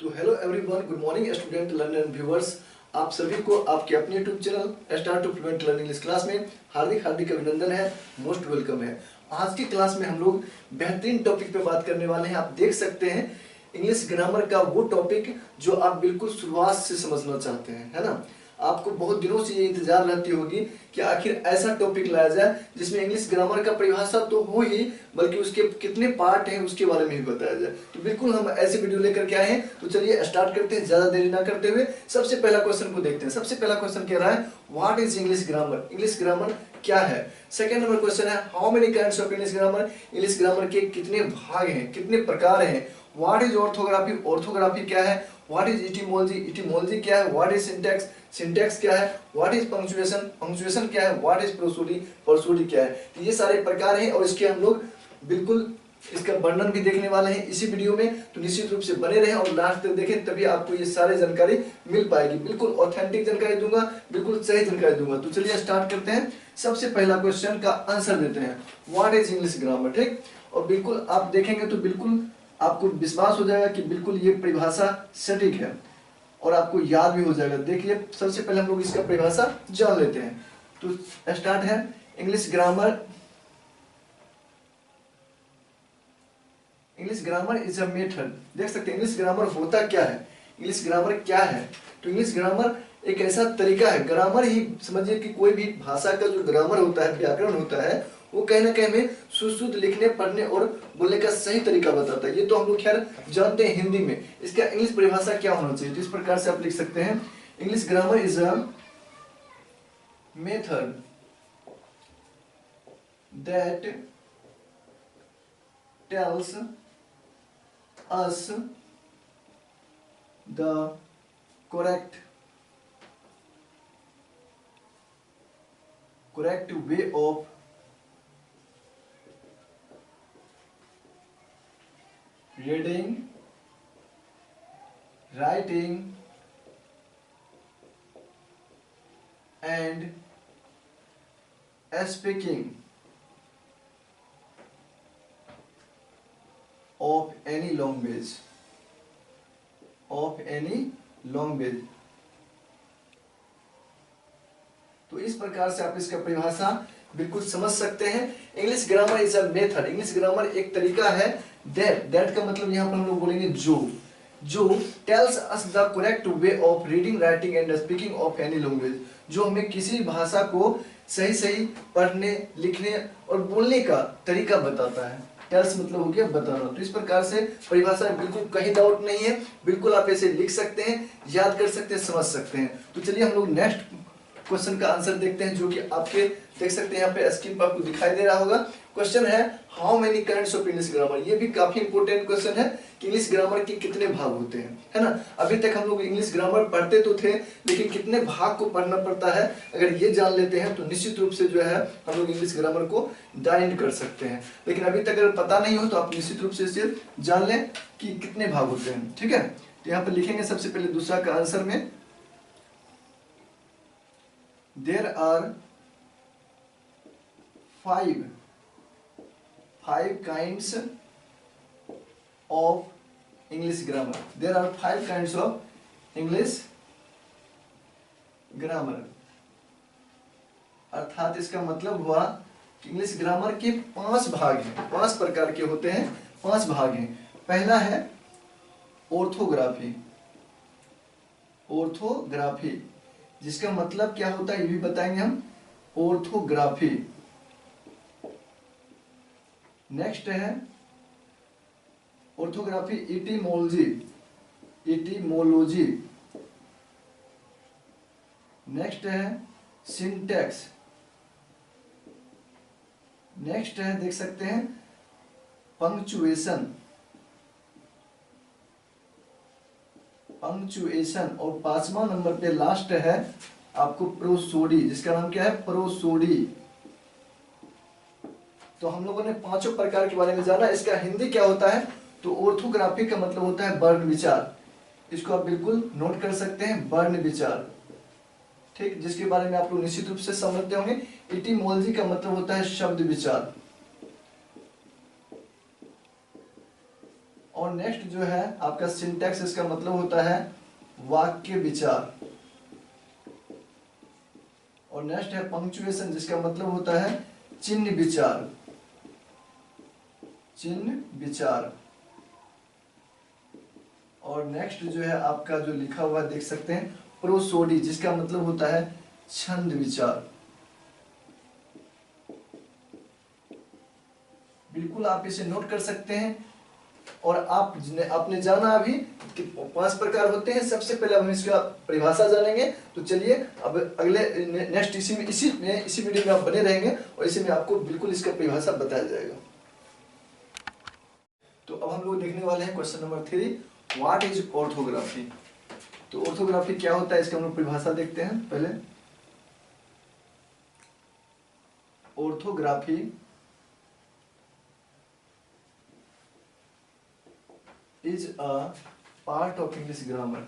तो hello everyone, good morning student learner viewers. आप सभी को आपके अपने YouTube channel start to fluent learning English class में हार्दिक हार्दिक अभिनंदन है, मोस्ट वेलकम है। आज की क्लास में हम लोग बेहतरीन टॉपिक पे बात करने वाले हैं। आप देख सकते हैं इंग्लिश ग्रामर का वो टॉपिक जो आप बिल्कुल शुरुआत से समझना चाहते हैं, है ना। आपको बहुत दिनों से ये इंतजार रहती होगी कि आखिर ऐसा टॉपिक लाया जाए जिसमें इंग्लिश ग्रामर का परिभाषा तो हो ही, बल्कि उसके कितने पार्ट हैं उसके बारे में भी बताया जाए। तो बिल्कुल हम ऐसे वीडियो लेकर के आए हैं। तो चलिए स्टार्ट करते हैं, ज्यादा देरी ना करते हुए सबसे पहला क्वेश्चन को देखते हैं। सबसे पहला क्वेश्चन कह रहा है what is English grammar, English grammar क्या है। सेकंड नंबर क्वेश्चन है how many kinds of English grammar, English grammar के कितने भाग हैं, कितने प्रकार हैं। व्हाट इज ऑर्थोग्राफी, ऑर्थोग्राफी क्या है। व्हाट इज इटिमोलॉजी, इटिमोलॉजी क्या है। व्हाट इज सिंटैक्स, सिंटैक्स क्या है। व्हाट इज पंक्चुएशन, पंक्चुएशन क्या है। व्हाट इज प्रोसोडी, प्रोसोडी क्या है। तो ये सारे प्रकार हैं और इसके हम लोग बिल्कुल इसका वर्णन भी देखने वाले हैं इसी वीडियो में। तो निश्चित रूप से बने रहें और लास्ट तक देखें, तभी आपको ये सारी जानकारी मिल पाएगी। बिल्कुल ऑथेंटिक जानकारी दूंगा, बिल्कुल सही जानकारी दूंगा। तो चलिए स्टार्ट करते हैं। सबसे पहला क्वेश्चन का आंसर देते हैं, व्हाट इज इंग्लिश ग्रामर। ठीक, और बिल्कुल आप देखेंगे तो बिल्कुल आपको विश्वास हो जाएगा कि बिल्कुल ये परिभाषा सटीक है और आपको याद भी हो जाएगा। देखिए सबसे पहले हम लोग इसका परिभाषा जान लेते हैं। तो स्टार्ट है English grammar. English grammar is a method. देख सकते हैं इंग्लिश ग्रामर होता क्या है, इंग्लिश ग्रामर क्या है। तो इंग्लिश ग्रामर एक ऐसा तरीका है, ग्रामर ही समझिए कि कोई भी भाषा का जो ग्रामर होता है, व्याकरण होता है, वो कहीं ना कहीं हमें शुद्ध लिखने पढ़ने और बोलने का सही तरीका बताता है। ये तो हम लोग खैर जानते हैं हिंदी में, इसका इंग्लिश परिभाषा क्या होना चाहिए। तो इस प्रकार से आप लिख सकते हैं English grammar is a method that tells us the correct way of reading, writing and speaking of any language, of any language। तो इस प्रकार से आप इसका परिभाषा बिल्कुल समझ सकते हैं। English grammar is a method, English grammar एक तरीका है। दैट का मतलब यहाँ पर हम लोग बोलेंगे जो tells us the correct way of reading, writing and speaking of any language, जो हमें किसी भाषा को सही सही पढ़ने, लिखने और बोलने का तरीका बताता है। टेल्स मतलब हो गया बताना। तो इस प्रकार से परिभाषा बिल्कुल कहीं डाउट नहीं है, बिल्कुल आप ऐसे लिख सकते हैं, याद कर सकते हैं, समझ सकते हैं। तो चलिए हम लोग नेक्स्ट क्वेश्चन का आंसर देखते हैं, जो कि आपके देख सकते हैं यहाँ पे स्क्रीन पर आपको दिखाई दे रहा होगा। क्वेश्चन है how many kinds of English grammar. ये भी काफी इंपॉर्टेंट क्वेश्चन है कि इंग्लिश ग्रामर के कितने भाग होते हैं, है ना। अभी तक हम लोग इंग्लिश ग्रामर पढ़ते तो थे, लेकिन कितने भाग को पढ़ना पड़ता है अगर ये जान लेते हैं तो निश्चित रूप से जो है हम लोग इंग्लिश ग्रामर को डाइंड कर सकते हैं। लेकिन अभी तक अगर पता नहीं हो तो आप निश्चित रूप से इसे जान लें कि कितने भाग होते हैं। ठीक है, तो यहाँ पर लिखेंगे सबसे पहले दूसरा का आंसर में, there are five kinds of English grammar. There are 5 kinds of English grammar। अर्थात इसका मतलब हुआ कि इंग्लिश ग्रामर के 5 भाग हैं, 5 प्रकार के होते हैं, 5 भाग हैं। पहला है ऑर्थोग्राफी। ऑर्थोग्राफी जिसका मतलब क्या होता है ये भी बताएंगे हम, ऑर्थोग्राफी। नेक्स्ट है ऑर्थोग्राफी इटिमोलॉजी, इटिमोलॉजी। नेक्स्ट है सिंटैक्स। नेक्स्ट है देख सकते हैं पंक्चुएशन, पंक्चुएशन। और 5वां नंबर पे लास्ट है आपको प्रोसोडी, जिसका नाम क्या है, प्रोसोडी। तो हम लोगों ने 5 प्रकार के बारे में जाना। इसका हिंदी क्या होता है, तो ऑर्थोग्राफी का मतलब होता है वर्ण विचार। इसको आप बिल्कुल नोट कर सकते हैं, वर्ण विचार। ठीक, जिसके बारे में आप लोग निश्चित रूप से समझते होंगे। इटिमोलॉजी का मतलब होता है शब्द विचार। और नेक्स्ट जो है आपका सिंटैक्स, इसका मतलब होता है वाक्य विचार। और नेक्स्ट है पंक्चुएशन, जिसका मतलब होता है चिन्ह विचार, चिन्ह विचार। और नेक्स्ट जो है आपका जो लिखा हुआ देख सकते हैं प्रोसोडी, जिसका मतलब होता है छंद विचार। बिल्कुल आप इसे नोट कर सकते हैं। और आपने जाना अभी कि 5 प्रकार होते हैं। सबसे पहले हम इसका परिभाषा जानेंगे। तो चलिए अब अगले नेक्स्ट इसी वीडियो में आप बने रहेंगे और इसी में आपको बिल्कुल इसका परिभाषा बताया जाएगा। तो अब हम लोग देखने वाले हैं question number 3, what is orthography. तो ऑर्थोग्राफी क्या होता है, इसका हम लोग परिभाषा देखते हैं पहले। Orthography is a part of English grammar.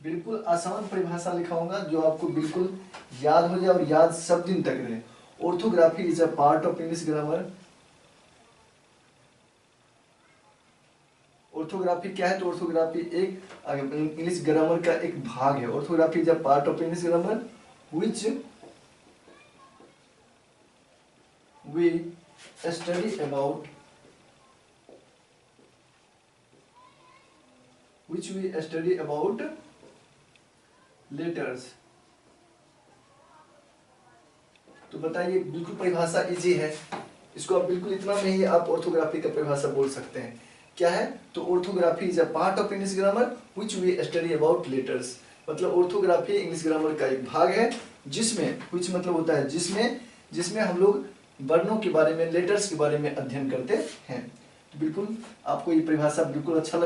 बिल्कुल आसान परिभाषा लिखाऊंगा जो आपको बिल्कुल याद हो जाए और याद सब दिन तक रहे। Orthography is a part of English grammar. Orthography क्या है, तो ऑर्थोग्राफी एक इंग्लिश ग्रामर का एक भाग है। Orthography is a part of English grammar which we study about letters। तो बताइए, बिल्कुल परिभाषा इजी है, इसको आप बिल्कुल इतना में ही आप ऑर्थोग्राफी का परिभाषा बोल सकते हैं। क्या है, तो orthography is a part of English grammar which we study about letters. मतलब ऑर्थोग्राफी इंग्लिश ग्रामर का एक भाग है जिसमें, व्हिच मतलब होता है जिसमें हम लोग वर्णों के बारे में, लेटर्स के बारे में अध्ययन करते हैं। तो बिल्कुल आपको ये परिभाषा बिल्कुल अच्छा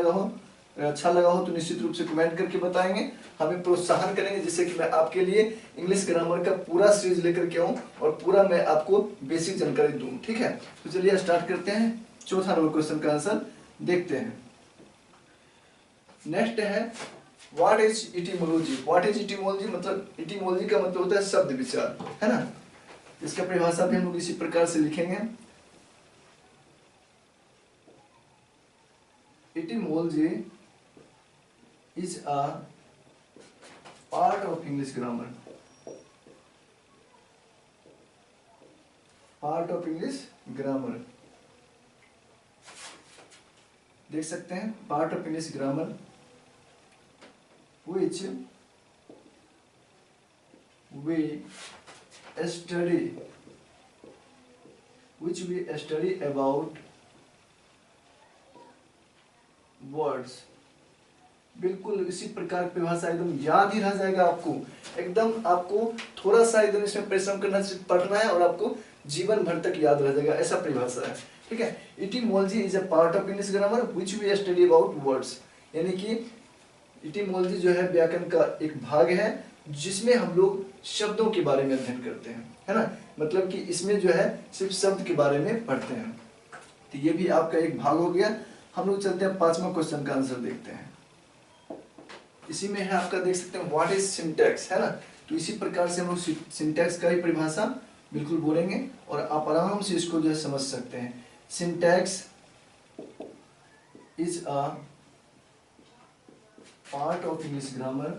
लगा हो तो निश्चित रूप से कमेंट करके बताएंगे, हमें प्रोत्साहन करेंगे जिससे कि मैं आपके लिए इंग्लिश ग्रामर का पूरा सीरीज लेकर के आऊँ और पूरा मैं आपको बेसिक जानकारी दूँ। ठीक है, तो चलिए स्टार्ट करते हैं। चौथा नंबर क्वेश्चन का आंसर देखते हैं। नेक्स्ट है what is etymology. What is etymology मतलब, इटिमोलॉजी का मतलब होता है शब्द विचार, है ना। इसका परिभाषा भी हम लोग इसी प्रकार से लिखेंगे। Etymology is a part of English grammar. Part of English grammar देख सकते हैं, part of English grammar which we study about words। बिल्कुल इसी प्रकार की भाषा एकदम याद ही रह जाएगा आपको। एकदम आपको थोड़ा सा एकदम इसमें परिश्रम करना, पढ़ना है और आपको जीवन भर तक याद रह जाएगा, ऐसा परिभाषा है। ठीक है, etymology is a part of English grammar which we study about words. यानी कि इटिमोलॉजी जो है व्याकरण का एक भाग है जिसमें हम लोग शब्दों के बारे में अध्ययन करते हैं, है ना। मतलब कि इसमें जो है सिर्फ शब्द के बारे में पढ़ते हैं। तो ये भी आपका एक भाग हो गया। हम लोग चलते हैं 5वां क्वेश्चन का आंसर देखते हैं। इसी में है आपका, देख सकते हैं व्हाट इज सिंटैक्स, है ना। तो इसी प्रकार से हम लोग सिंटैक्स का ही परिभाषा बिल्कुल बोलेंगे और आप आराम से इसको जो है समझ सकते हैं। Syntax is a part of English grammar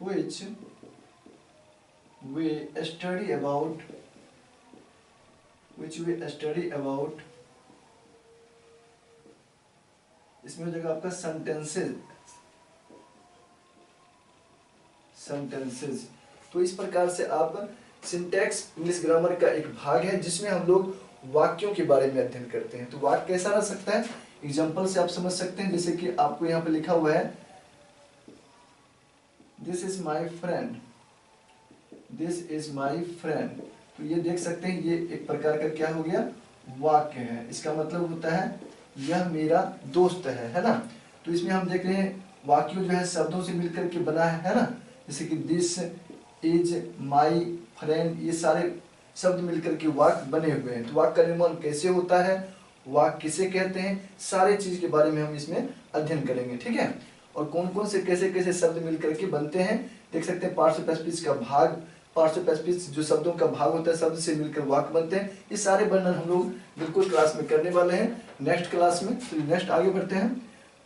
which we study about इसमें हो जाएगा आपका सेंटेंसेस। तो इस प्रकार से आप, सिंटैक्स इंग्लिश ग्रामर का एक भाग है जिसमें हम लोग वाक्यों के बारे में अध्ययन करते हैं। तो वाक्य कैसा रह सकता है, एग्जाम्पल से आप समझ सकते हैं। जैसे कि आपको यहाँ पे लिखा हुआ है this is my friend, this is my friend. तो ये देख सकते हैं, ये एक प्रकार का क्या हो गया, वाक्य है। इसका मतलब होता है यह मेरा दोस्त है ना। तो इसमें हम देख रहे हैं वाक्य जो है शब्दों से मिलकर के बना है ना। जैसे कि दिस इज माई फ्रेंड, ये सारे शब्द मिलकर के वाक्य बने हुए हैं। तो वाक्य का निर्माण कैसे होता है, वाक्य किसे कहते हैं, सारे चीज के बारे में हम इसमें अध्ययन करेंगे, ठीक है। और कौन कौन से कैसे कैसे शब्द मिलकर के बनते हैं, देख सकते हैं पार्ट्स ऑफ स्पीच का भाग, पार्ट्स ऑफ स्पीच जो शब्दों का भाग होता है, शब्द से मिलकर वाक्य बनते हैं, ये सारे वर्णन हम लोग बिल्कुल क्लास में करने वाले हैं नेक्स्ट क्लास में। तो नेक्स्ट आगे बढ़ते हैं।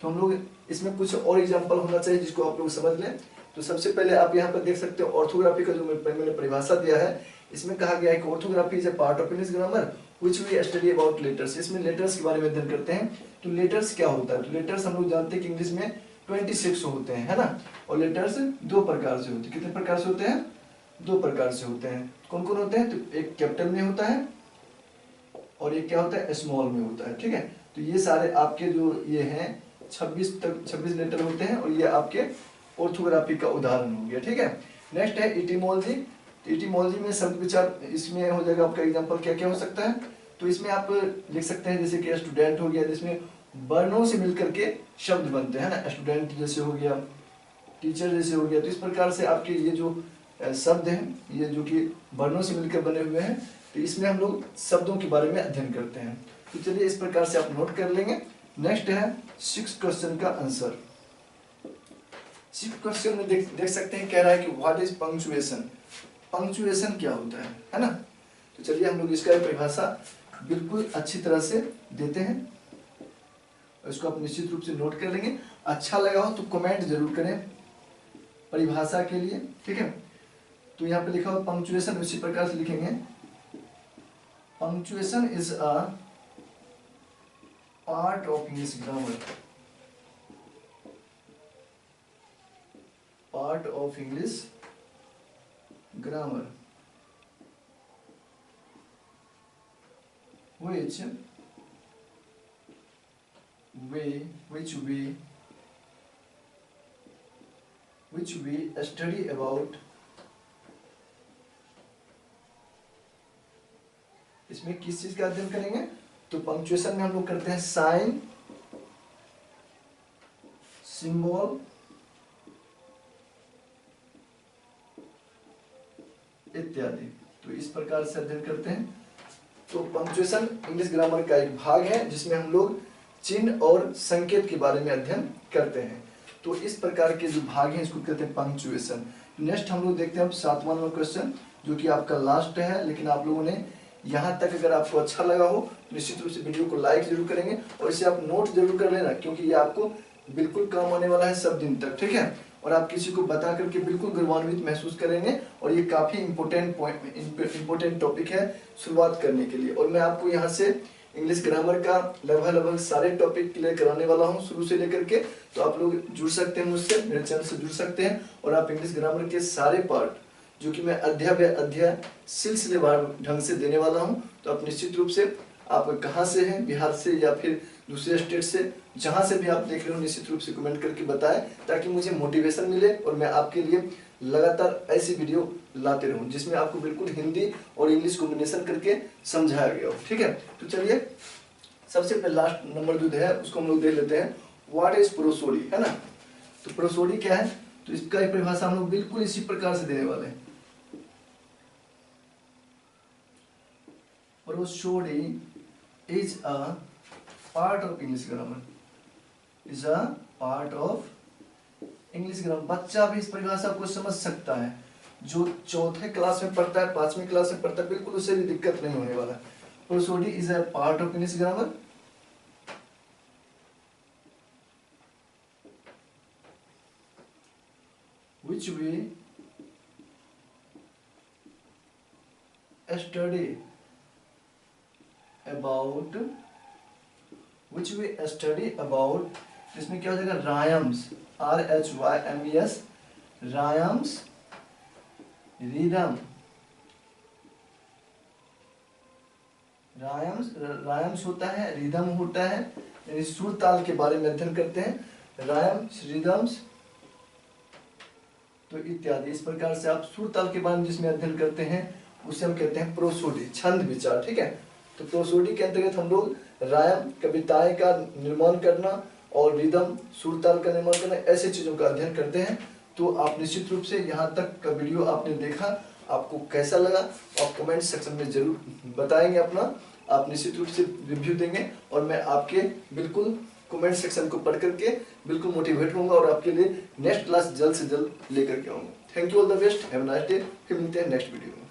तो हम लोग इसमें कुछ और एग्जाम्पल होना चाहिए जिसको आप लोग समझ लें। तो सबसे पहले आप यहाँ पर देख सकते हो ऑर्थोग्राफी का जो मैंने परिभाषा दिया है, इसमें कहा गया है कि orthography is a part of English grammar which we study about letters. इसमें लेटर्स के बारे में अध्ययन करते हैं। तो लेटर्स क्या होता है, तो लेटर्स हम लोग जानते हैं कि इंग्लिश में 26 होते हैं, है ना। और लेटर्स दो प्रकार से होते हैं। कितने प्रकार से होते हैं, दो प्रकार से होते हैं। कौन कौन होते हैं, तो एक कैपिटल में होता है और एक क्या होता है, स्मॉल में होता है, ठीक है। तो ये सारे आपके जो ये हैं 26 लेटर होते हैं और ये आपके ऑर्थोग्राफी का उदाहरण हो गया, ठीक है। नेक्स्ट है इटिमोलॉजी। तो इटिमोलॉजी में शब्द विचार इसमें हो जाएगा आपका एग्जांपल क्या क्या हो सकता है। तो इसमें आप लिख सकते हैं जैसे कि स्टूडेंट हो गया, जिसमें वर्णों से मिलकर के शब्द बनते हैं ना, स्टूडेंट जैसे हो गया, टीचर जैसे हो गया। तो इस प्रकार से आपके ये जो शब्द हैं, ये जो कि वर्णों से मिलकर बने हुए हैं, तो इसमें हम लोग शब्दों के बारे में अध्ययन करते हैं। तो चलिए इस प्रकार से आप नोट कर लेंगे। नेक्स्ट है 6 क्वेश्चन का आंसर। 6 क्वेश्चन में देख सकते हैं, कह रहा है कि व्हाट इज पंक्चुएशन। पंक्चुएशन क्या होता है ना। तो चलिए हम लोग इसका परिभाषा बिल्कुल अच्छी तरह से देते हैं, इसको आप निश्चित रूप से नोट कर लेंगे। अच्छा लगा हो तो कमेंट जरूर करें परिभाषा के लिए, ठीक है। तो यहाँ पे लिखा हुआ पंक्चुएशन, उसी प्रकार से लिखेंगे punctuation is a part of English grammar, part of English grammar which we study about। इसमें किस चीज का अध्ययन करेंगे, तो पंक्चुएशन में हम लोग करते हैं साइन, सिंबल, इत्यादि। तो इस प्रकार से अध्ययन करते हैं। तो पंक्चुएशन इंग्लिश ग्रामर का एक भाग है जिसमें हम लोग चिन्ह और संकेत के बारे में अध्ययन करते हैं। तो इस प्रकार के जो भाग हैं इसको कहते हैं पंक्चुएशन। नेक्स्ट हम लोग देखते हैं 7वां नंबर क्वेश्चन, जो कि आपका लास्ट है। लेकिन आप लोगों ने यहाँ तक अगर आपको अच्छा लगा हो तो निश्चित रूप से वीडियो को लाइक जरूर करेंगे और इसे आप नोट जरूर कर लेना, क्योंकि ये आपको बिल्कुल काम आने वाला है सब दिन तक, ठीक है। और आप किसी को बता करके बिल्कुल गौरवान्वित महसूस करेंगे। और ये काफी इंपॉर्टेंट टॉपिक है शुरुआत करने के लिए। और मैं आपको यहाँ से इंग्लिश ग्रामर का लगभग सारे टॉपिक क्लियर कराने वाला हूँ शुरू से लेकर के। तो आप लोग जुड़ सकते हैं मुझसे, मेरे चैनल से जुड़ सकते हैं और आप इंग्लिश ग्रामर के सारे पार्ट जो कि मैं अध्याय सिलसिलेवार ढंग से देने वाला हूँ। तो आप निश्चित रूप से, आप कहाँ से हैं, बिहार से या फिर दूसरे स्टेट से, जहाँ से भी आप देख रहे हो, निश्चित रूप से कमेंट करके बताएं ताकि मुझे मोटिवेशन मिले और मैं आपके लिए लगातार ऐसी वीडियो लाते रहूं जिसमें आपको बिल्कुल हिंदी और इंग्लिश कॉम्बिनेशन करके समझाया गया हो, ठीक है। तो चलिए सबसे पहले लास्ट नंबर जो है उसको हम लोग देख लेते हैं, व्हाट इज प्रोसोडी, है ना। तो प्रोसोडी क्या है, तो इसका एक परिभाषा हम लोग बिल्कुल इसी प्रकार से देने वाले हैं। Prosody is a part of English grammar, is a part of English grammar। बच्चा भी इस परिभाषा को समझ सकता है, जो चौथे क्लास में पढ़ता है, 5वीं क्लास में पढ़ता है, बिल्कुल उसे भी दिक्कत नहीं होने वाला। Prosody is a part of English grammar which we study about, इसमें क्या हो जाएगा, rhymes, RHYMES, rhymes, rhythm, rhymes होता है, रिदम होता है, यानी सुर ताल के बारे में अध्ययन करते हैं, रायम्स, रिदम्स, तो इत्यादि। इस प्रकार से आप सुर ताल के बारे में जिसमें अध्ययन करते हैं उसे हम कहते हैं प्रोसोडी, छंद विचार, ठीक है। तो प्रोसोडी के अंतर्गत हम लोग रायम, कविताएं का निर्माण करना और रिदम, सुरताल का निर्माण करना, ऐसे चीजों का अध्ययन करते हैं। तो आप निश्चित रूप से यहाँ तक का वीडियो आपने देखा, आपको कैसा लगा आप कमेंट सेक्शन में जरूर बताएंगे अपना। आप निश्चित रूप से रिव्यू देंगे और मैं आपके बिल्कुल कमेंट सेक्शन को पढ़ करके बिल्कुल मोटिवेट होऊंगा और आपके लिए नेक्स्ट क्लास जल्द से जल्द लेकर के आऊंगा। Thank you, all the best, have a nice day. फिर मिलते हैं नेक्स्ट वीडियो में।